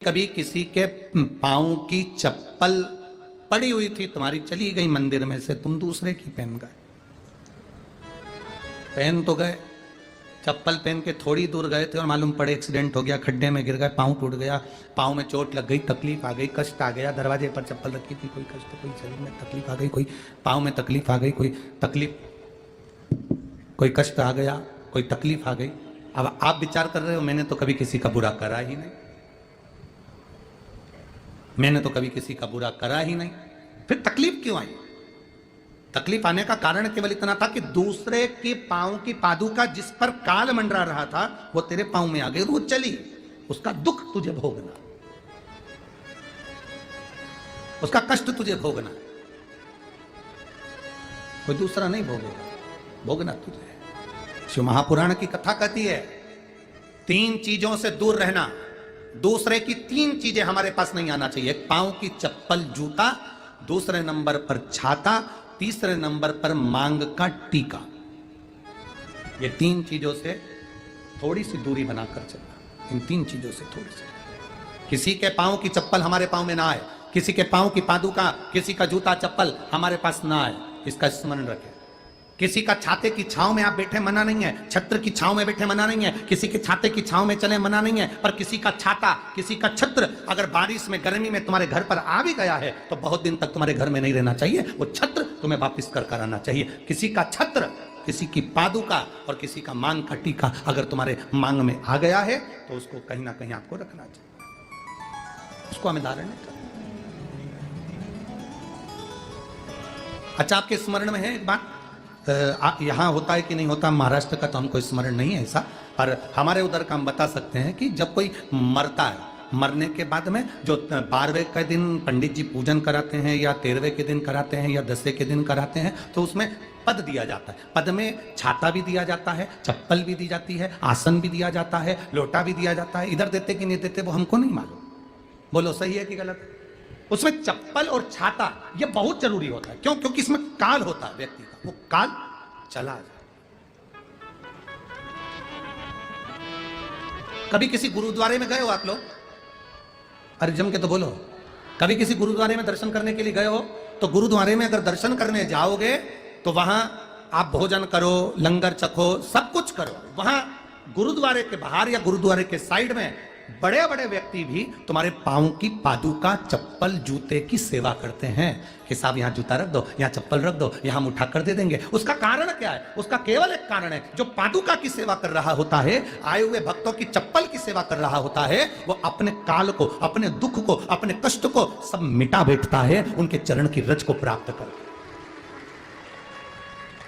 कभी किसी के पांव की चप्पल पड़ी हुई थी, तुम्हारी चली गई मंदिर में से, तुम दूसरे की पहन गए। पहन तो गए, चप्पल पहन के थोड़ी दूर गए थे और मालूम पड़े एक्सीडेंट हो गया, खड्डे में गिर गए, पांव टूट गया, पांव में चोट लग गई, तकलीफ आ गई, कष्ट आ गया। दरवाजे पर चप्पल रखी थी, कोई कष्ट, कोई शरीर में तकलीफ आ गई, कोई पांव में तकलीफ आ गई, कोई तकलीफ, कोई कष्ट आ गया, कोई तकलीफ आ गई। अब आप विचार कर रहे हो मैंने तो कभी किसी का बुरा करा ही नहीं, मैंने तो कभी किसी का बुरा करा ही नहीं, फिर तकलीफ क्यों आई? तकलीफ आने का कारण केवल इतना था कि दूसरे के पांव की पादुका जिस पर काल मंडरा रहा था वो तेरे पांव में आ गई, वो चली, उसका दुख तुझे भोगना, उसका कष्ट तुझे भोगना, कोई दूसरा नहीं भोगेगा, भोगना तुझे। शिव महापुराण की कथा कहती है 3 चीजों से दूर रहना, दूसरे की 3 चीजें हमारे पास नहीं आना चाहिए। पांव की चप्पल जूता, दूसरे नंबर पर छाता, तीसरे नंबर पर मांग का टीका। ये 3 चीजों से थोड़ी सी दूरी बनाकर चलना, इन 3 चीजों से थोड़ी सी। किसी के पांव की चप्पल हमारे पांव में ना आए, किसी के पांव की पादुका, किसी का जूता चप्पल हमारे पास ना आए, इसका स्मरण रखें। किसी का छाते की छांव में आप बैठे मना नहीं है, छत्र की छांव में बैठे मना नहीं है, किसी के छाते की छांव में चले मना नहीं है, पर किसी का छाता, किसी का छत्र अगर बारिश में गर्मी में तुम्हारे घर पर आ भी गया है तो बहुत दिन तक तुम्हारे घर में नहीं रहना चाहिए, वो छत्र तुम्हें वापस कर आना चाहिए। किसी का छत्र, किसी की पादुका और किसी का मांग का टीका अगर तुम्हारे मांग में आ गया है तो उसको कहीं ना कहीं आपको रखना चाहिए, उसको हमें धारण नहीं करना। अच्छा, आपके स्मरण में है एक बात, यहाँ होता है कि नहीं होता महाराष्ट्र का तो हमको स्मरण नहीं है ऐसा, पर हमारे उधर का हम बता सकते हैं कि जब कोई मरता है, मरने के बाद में जो 12वें के दिन पंडित जी पूजन कराते हैं या 13वें के दिन कराते हैं या 10वें के दिन कराते हैं तो उसमें पद दिया जाता है। पद में छाता भी दिया जाता है, चप्पल भी दी जाती है, आसन भी दिया जाता है, लोटा भी दिया जाता है। इधर देते कि नहीं देते वो हमको नहीं मालूम, बोलो सही है कि गलत? उसमें चप्पल और छाता ये बहुत जरूरी होता है। क्यों? क्योंकि इसमें काल होता है व्यक्ति का, वो काल चला जाए। कभी किसी गुरुद्वारे में गए हो आप लोग? अरे जम के तो बोलो। कभी किसी गुरुद्वारे में दर्शन करने के लिए गए हो तो गुरुद्वारे में अगर दर्शन करने जाओगे तो वहां आप भोजन करो, लंगर चखो, सब कुछ करो। वहां गुरुद्वारे के बाहर या गुरुद्वारे के साइड में बड़े बड़े व्यक्ति भी तुम्हारे पांव की पादुका, चप्पल, जूते की सेवा करते हैं कि साहब यहाँ जूता रख दो, यहाँ चप्पल रख दो, यहाँ हम उठा कर दे देंगे। उसका कारण क्या है? उसका केवल एक कारण है, जो पादुका की सेवा कर रहा होता है, आए हुए भक्तों की चप्पल की सेवा कर रहा होता है, वो अपने काल को, अपने दुख को, अपने कष्ट को सब मिटा बैठता है उनके चरण की रज को प्राप्त करके।